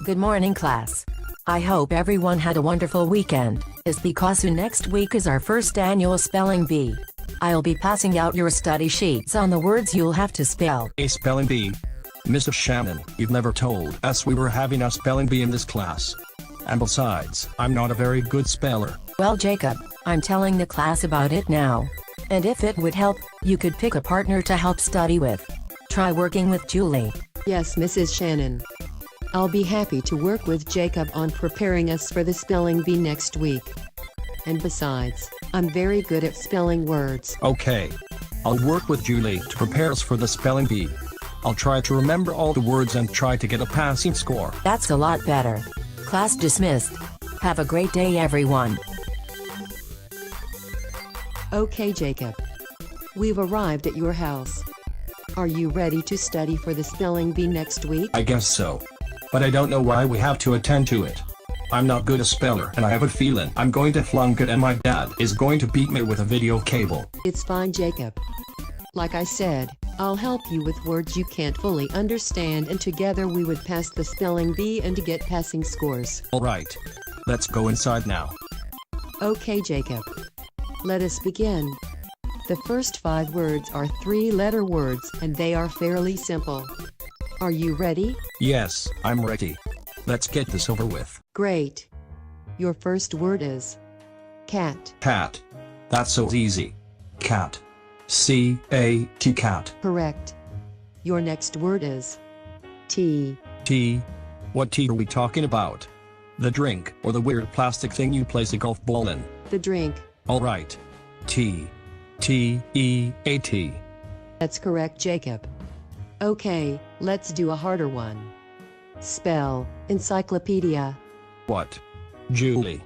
Good morning, class. I hope everyone had a wonderful weekend. It's because next week is our first annual spelling bee. I'll be passing out your study sheets on the words you'll have to spell. A spelling bee? Mrs. Shannon, you've never told us we were having a spelling bee in this class. And besides, I'm not a very good speller. Well, Jacob, I'm telling the class about it now. And if it would help, you could pick a partner to help study with. Try working with Julie. Yes, Mrs. Shannon. I'll be happy to work with Jacob on preparing us for the spelling bee next week. And besides, I'm very good at spelling words. Okay. I'll work with Julie to prepare us for the spelling bee. I'll try to remember all the words and try to get a passing score. That's a lot better. Class dismissed. Have a great day, everyone. Okay, Jacob. We've arrived at your house. Are you ready to study for the spelling bee next week? I guess so. But I don't know why we have to attend to it. I'm not good a speller and I have a feeling I'm going to flunk it and my dad is going to beat me with a video cable. It's fine, Jacob. Like I said, I'll help you with words you can't fully understand, and together we would pass the spelling bee and get passing scores. Alright. Let's go inside now. Okay, Jacob. Let us begin. The first 5 words are 3-letter words and they are fairly simple. Are you ready? Yes, I'm ready. Let's get this over with. Great. Your first word is cat. Cat. That's so easy. Cat. C-A-T cat. Correct. Your next word is tea. Tea. What tea are we talking about? The drink or the weird plastic thing you place a golf ball in? The drink. Alright. Tea. T-E-A-T. That's correct, Jacob. Okay, let's do a harder one. Spell encyclopedia. What? Julie.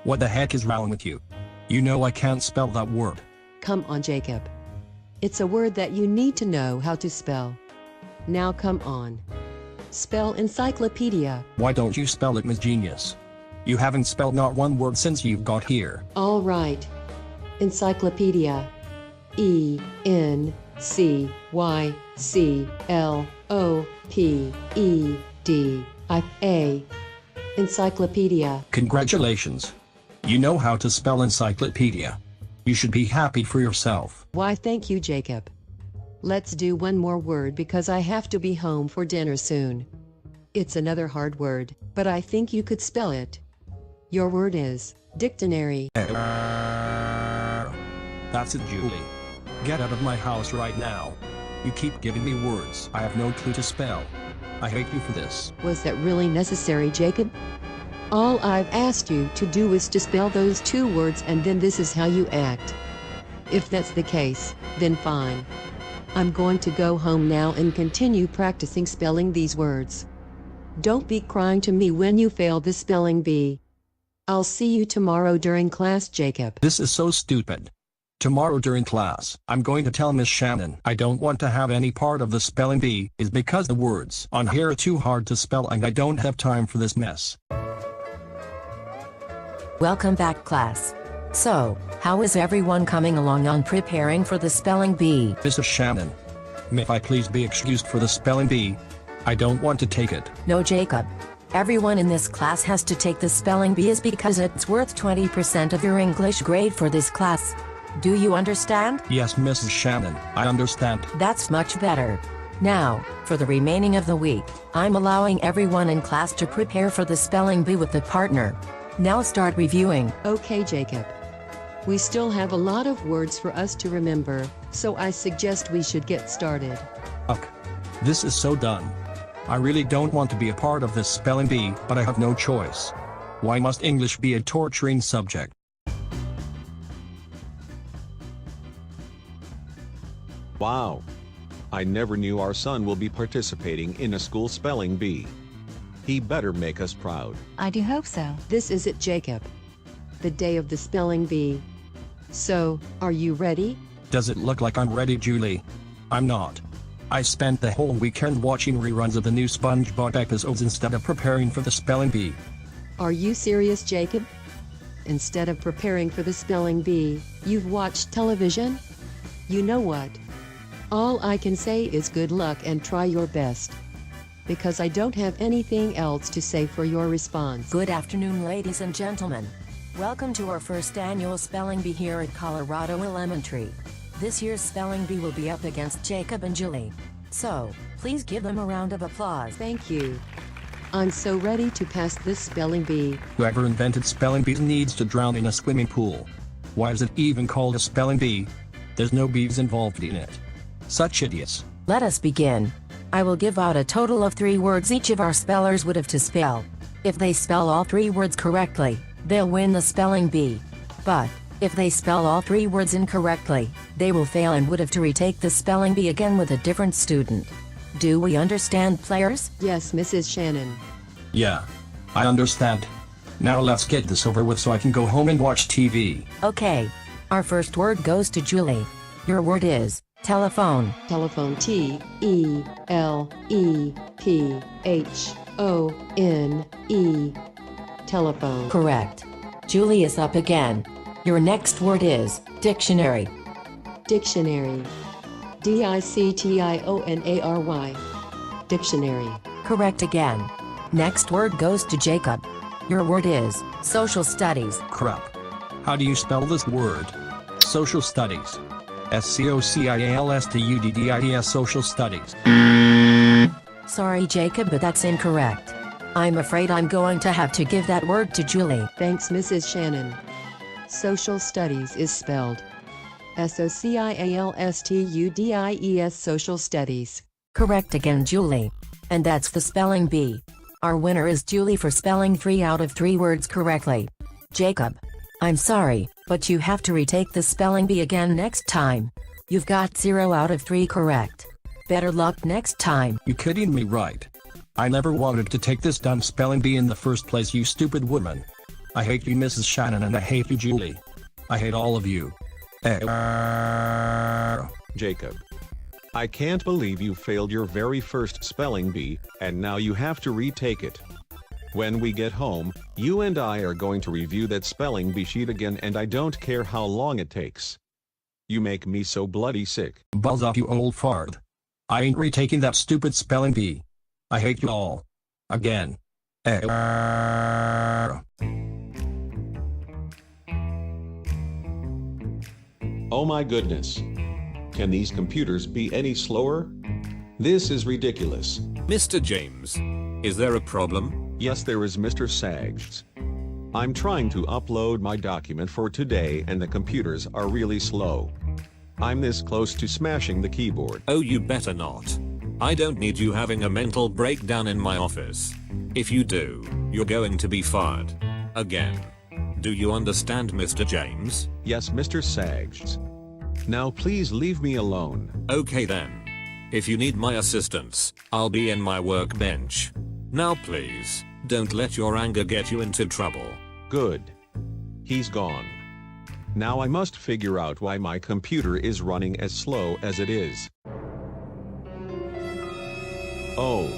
What the heck is wrong with you? You know I can't spell that word. Come on, Jacob. It's a word that you need to know how to spell. Now come on. Spell encyclopedia. Why don't you spell it, Miss Genius? You haven't spelled not one word since you've got here. All right. Encyclopedia. E-N-C-Y-C-L-O-P-E-D-I-A. Encyclopedia. Congratulations. You know how to spell encyclopedia. You should be happy for yourself. Why, thank you, Jacob. Let's do one more word because I have to be home for dinner soon. It's another hard word, but I think you could spell it. Your word is dictionary. That's it, Julie. Get out of my house right now. You keep giving me words I have no clue to spell. I hate you for this. Was that really necessary, Jacob? All I've asked you to do is to spell those 2 words, and then this is how you act. If that's the case, then fine. I'm going to go home now and continue practicing spelling these words. Don't be crying to me when you fail the spelling bee. I'll see you tomorrow during class, Jacob. This is so stupid. Tomorrow during class, I'm going to tell Miss Shannon I don't want to have any part of the spelling bee is because the words on here are too hard to spell and I don't have time for this mess. Welcome back, class. So, how is everyone coming along on preparing for the spelling bee? Mrs. Shannon, may I please be excused for the spelling bee? I don't want to take it. No, Jacob. Everyone in this class has to take the spelling bee is because it's worth 20% of your English grade for this class. Do you understand? Yes, Mrs. Shannon, I understand. That's much better. Now, for the remaining of the week, I'm allowing everyone in class to prepare for the spelling bee with a partner. Now start reviewing. Okay, Jacob. We still have a lot of words for us to remember, so I suggest we should get started. Ugh. This is so done. I really don't want to be a part of this spelling bee, but I have no choice. Why must English be a torturing subject? Wow. I never knew our son will be participating in a school spelling bee. He better make us proud. I do hope so. This is it, Jacob. The day of the spelling bee. So, are you ready? Does it look like I'm ready, Julie? I'm not. I spent the whole weekend watching reruns of the new SpongeBob episodes instead of preparing for the spelling bee. Are you serious, Jacob? Instead of preparing for the spelling bee, you've watched television? You know what? All I can say is good luck and try your best. because I don't have anything else to say for your response. Good afternoon, ladies and gentlemen. Welcome to our first annual Spelling Bee here at Colorado Elementary. This year's Spelling Bee will be up against Jacob and Julie. So, please give them a round of applause. Thank you. I'm so ready to pass this spelling bee. Whoever invented spelling bees needs to drown in a swimming pool. Why is it even called a spelling bee? There's no bees involved in it. Such idiots. Let us begin. I will give out a total of 3 words each of our spellers would have to spell. If they spell all 3 words correctly, they'll win the spelling bee. But, if they spell all 3 words incorrectly, they will fail and would have to retake the spelling bee again with a different student. Do we understand, players? Yes, Mrs. Shannon. Yeah. I understand. Now let's get this over with so I can go home and watch TV. Okay. Our first word goes to Julie. Your word is telephone. Telephone. T-E-L-E-P-H-O-N-E. Telephone. Correct. Julie is up again. Your next word is dictionary. Dictionary. D-I-C-T-I-O-N-A-R-Y. Dictionary. Correct again. Next word goes to Jacob. Your word is social studies. Crap. How do you spell this word? Social studies. S-C-O-C-I-A-L-S-T-U-D-D-I-E-S. Social studies. Sorry, Jacob, but that's incorrect. I'm afraid I'm going to have to give that word to Julie. Thanks, Mrs. Shannon. Social studies is spelled S-O-C-I-A-L-S-T-U-D-I-E-S. Social studies. Correct again, Julie. And that's the spelling bee. Our winner is Julie for spelling 3 out of 3 words correctly. Jacob, I'm sorry, but you have to retake the spelling bee again next time. You've got 0 out of 3 correct. Better luck next time. You kidding me, right? I never wanted to take this dumb spelling bee in the first place, you stupid woman. I hate you, Mrs. Shannon, and I hate you, Julie. I hate all of you. Jacob. I can't believe you failed your very first spelling bee, and now you have to retake it. When we get home, you and I are going to review that spelling bee sheet again, and I don't care how long it takes. You make me so bloody sick. Balls off, you old fart. I ain't retaking that stupid spelling bee. I hate you all. Again. Oh my goodness. Can these computers be any slower? This is ridiculous. Mr. James, is there a problem? Yes, there is, Mr. Sags. I'm trying to upload my document for today and the computers are really slow. I'm this close to smashing the keyboard. Oh, you better not. I don't need you having a mental breakdown in my office. If you do, you're going to be fired. Again. Do you understand, Mr. James? Yes, Mr. Sags. Now please leave me alone. Okay then. If you need my assistance, I'll be in my workbench. Now please, don't let your anger get you into trouble. Good. He's gone. Now I must figure out why my computer is running as slow as it is. Oh.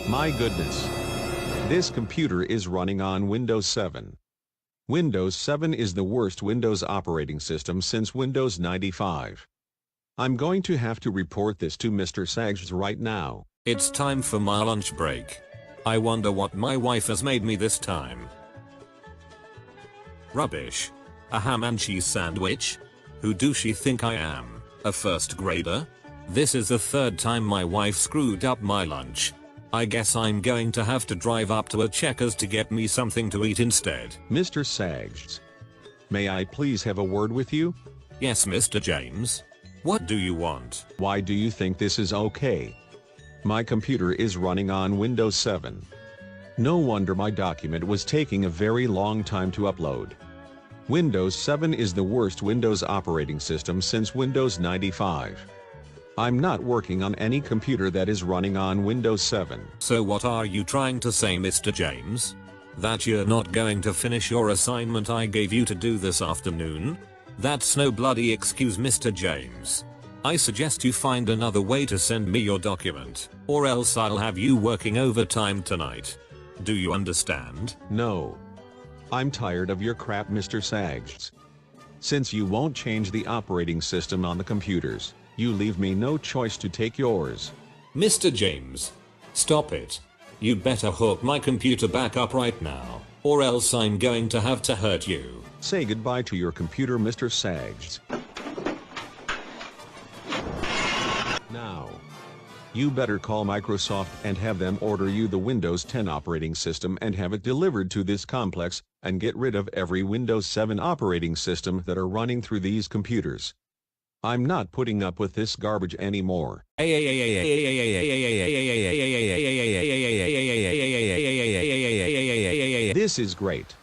My goodness. This computer is running on Windows 7. Windows 7 is the worst Windows operating system since Windows 95. I'm going to have to report this to Mr. Sags right now. It's time for my lunch break. I wonder what my wife has made me this time. Rubbish. A ham and cheese sandwich? Who do she think I am, a first grader? This is the 3rd time my wife screwed up my lunch. I guess I'm going to have to drive up to a Checkers to get me something to eat instead. Mr. Sags. May I please have a word with you? Yes, Mr. James. What do you want? Why do you think this is okay? My computer is running on Windows 7. No wonder my document was taking a very long time to upload. Windows 7 is the worst Windows operating system since Windows 95. I'm not working on any computer that is running on Windows 7. So what are you trying to say, Mr. James? That you're not going to finish your assignment I gave you to do this afternoon? That's no bloody excuse, Mr. James. I suggest you find another way to send me your document, or else I'll have you working overtime tonight. Do you understand? No. I'm tired of your crap, Mr. Sags. Since you won't change the operating system on the computers, you leave me no choice to take yours. Mr. James, Stop it. You better hook my computer back up right now, or else I'm going to have to hurt you. Say goodbye to your computer, Mr. Sags. Now, you better call Microsoft and have them order you the Windows 10 operating system and have it delivered to this complex, and get rid of every Windows 7 operating system that are running through these computers. I'm not putting up with this garbage anymore. This is great.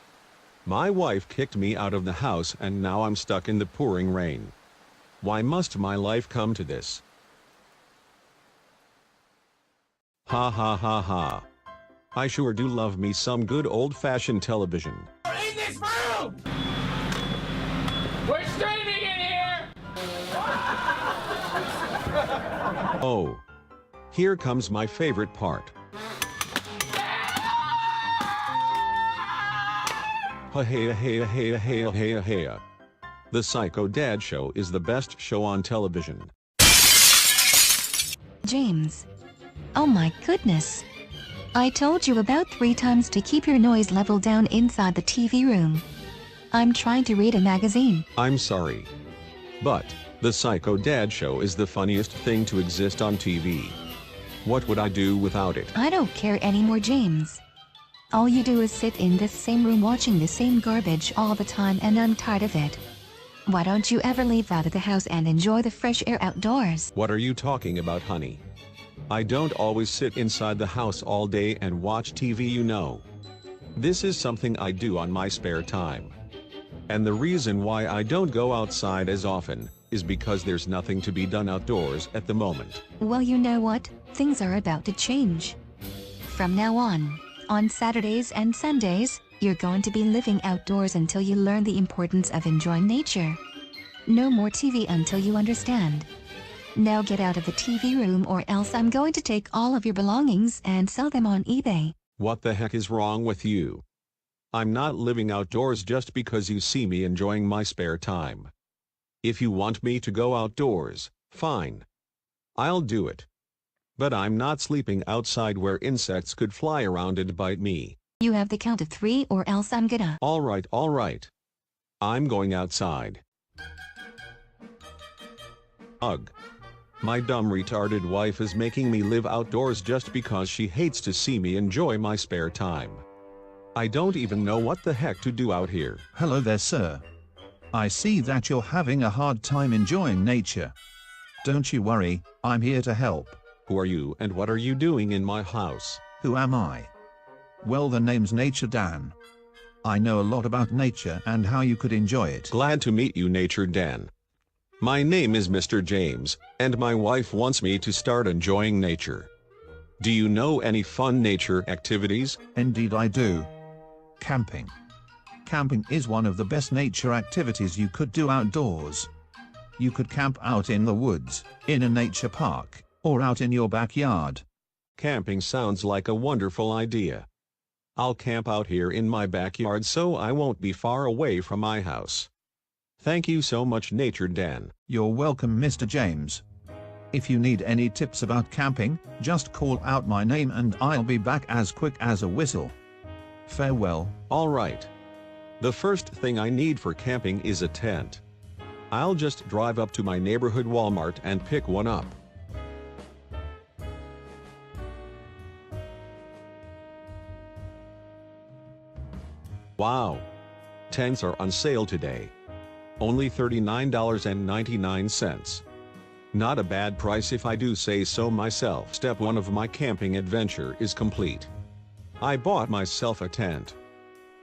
My wife kicked me out of the house and now I'm stuck in the pouring rain. Why must my life come to this? Ha ha ha ha. I sure do love me some good old-fashioned television. In this room! We're streaming in here! Oh. Here comes my favorite part. Ha-hey-hey-hey-hey-hey-hey. The Psycho Dad Show is the best show on television. James. Oh my goodness. I told you about 3 times to keep your noise level down inside the TV room. I'm trying to read a magazine. I'm sorry. But, the Psycho Dad Show is the funniest thing to exist on TV. What would I do without it? I don't care anymore, James. All you do is sit in this same room watching the same garbage all the time and I'm tired of it. Why don't you ever leave out of the house and enjoy the fresh air outdoors? What are you talking about, honey? I don't always sit inside the house all day and watch TV, you know. This is something I do on my spare time. And the reason why I don't go outside as often is because there's nothing to be done outdoors at the moment. Well, you know what? Things are about to change. From now on Saturdays and Sundays, you're going to be living outdoors until you learn the importance of enjoying nature. No more TV until you understand. Now get out of the TV room or else I'm going to take all of your belongings and sell them on eBay. What the heck is wrong with you? I'm not living outdoors just because you see me enjoying my spare time. If you want me to go outdoors, fine. I'll do it. But I'm not sleeping outside where insects could fly around and bite me. You have the count of 3 or else I'm gonna. Alright, alright. I'm going outside. Ugh. My dumb retarded wife is making me live outdoors just because she hates to see me enjoy my spare time. I don't even know what the heck to do out here. Hello there, sir. I see that you're having a hard time enjoying nature. Don't you worry, I'm here to help. Who are you and what are you doing in my house? Who am I? Well, the name's Nature Dan. I know a lot about nature and how you could enjoy it. Glad to meet you, Nature Dan. My name is Mr. James, and my wife wants me to start enjoying nature. Do you know any fun nature activities? Indeed I do. Camping. Camping is one of the best nature activities you could do outdoors. You could camp out in the woods, in a nature park, or out in your backyard. Camping sounds like a wonderful idea. I'll camp out here in my backyard so I won't be far away from my house. Thank you so much, Nature Dan. You're welcome, Mr. James. If you need any tips about camping, just call out my name and I'll be back as quick as a whistle. Farewell. All right. The first thing I need for camping is a tent. I'll just drive up to my neighborhood Walmart and pick one up. Wow. Tents are on sale today. Only $39.99. Not a bad price if I do say so myself. Step 1 of my camping adventure is complete. I bought myself a tent.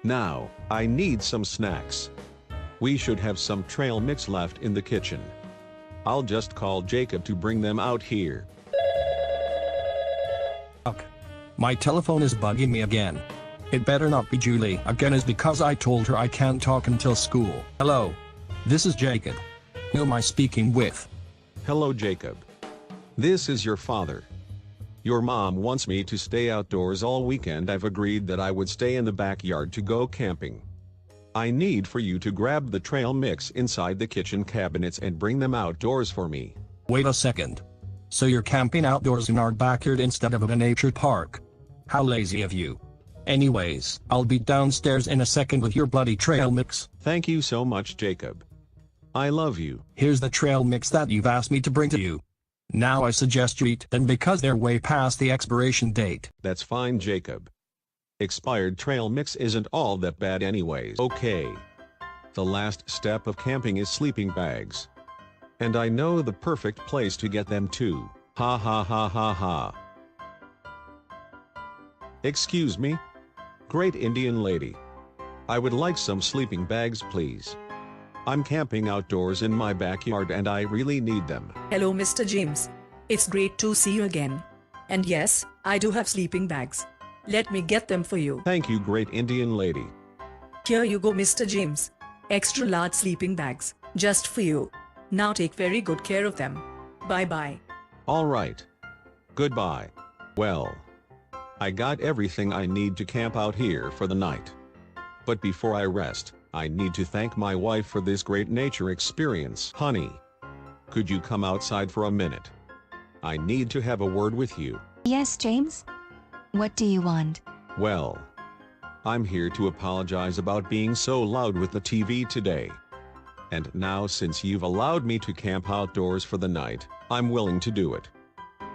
Now, I need some snacks. We should have some trail mix left in the kitchen. I'll just call Jacob to bring them out here. Fuck. My telephone is bugging me again. It better not be Julie again, is because I told her I can't talk until school. Hello. This is Jacob. Who am I speaking with? Hello, Jacob. This is your father. Your mom wants me to stay outdoors all weekend. I've agreed that I would stay in the backyard to go camping. I need for you to grab the trail mix inside the kitchen cabinets and bring them outdoors for me. Wait a second. So you're camping outdoors in our backyard instead of at a nature park. How lazy of you. Anyways, I'll be downstairs in a second with your bloody trail mix. Thank you so much, Jacob. I love you. Here's the trail mix that you've asked me to bring to you. Now I suggest you eat them because they're way past the expiration date. That's fine, Jacob. Expired trail mix isn't all that bad anyways. Okay. The last step of camping is sleeping bags. And I know the perfect place to get them too. Ha ha ha ha ha. Excuse me? Great Indian lady. I would like some sleeping bags, please. I'm camping outdoors in my backyard and I really need them. Hello, Mr. James. It's great to see you again. And yes, I do have sleeping bags. Let me get them for you. Thank you, great Indian lady. Here you go, Mr. James. Extra large sleeping bags, just for you. Now take very good care of them. Bye-bye. All right. Goodbye. Well, I got everything I need to camp out here for the night. But before I rest, I need to thank my wife for this great nature experience. Honey, could you come outside for a minute? I need to have a word with you. Yes, James? What do you want? Well, I'm here to apologize about being so loud with the TV today. And now since you've allowed me to camp outdoors for the night, I'm willing to do it.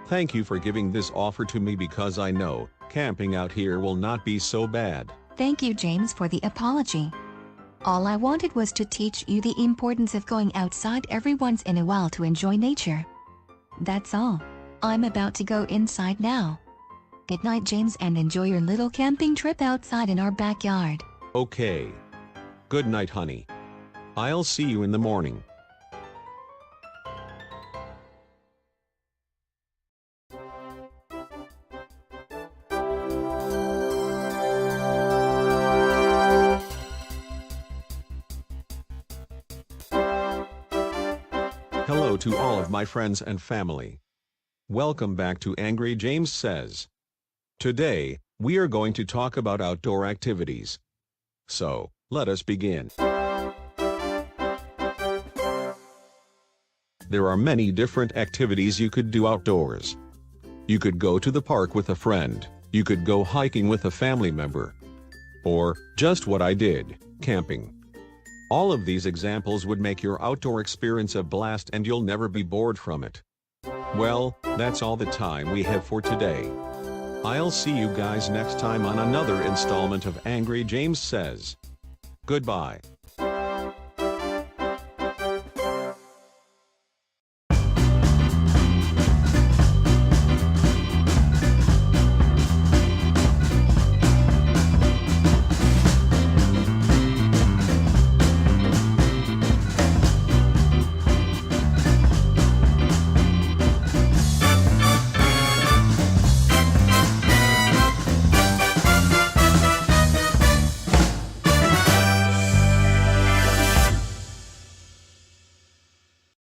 Thank you for giving this offer to me because I know camping out here will not be so bad. Thank you, James, for the apology. All I wanted was to teach you the importance of going outside every once in a while to enjoy nature. That's all. I'm about to go inside now. Good night, James, and enjoy your little camping trip outside in our backyard. Okay. Good night, honey. I'll see you in the morning. Hello to all of my friends and family. Welcome back to Angry James Says. Today, we are going to talk about outdoor activities. So, let us begin. There are many different activities you could do outdoors. You could go to the park with a friend, you could go hiking with a family member, or, just what I did, camping. All of these examples would make your outdoor experience a blast and you'll never be bored from it. Well, that's all the time we have for today. I'll see you guys next time on another installment of Angry James Says. Goodbye.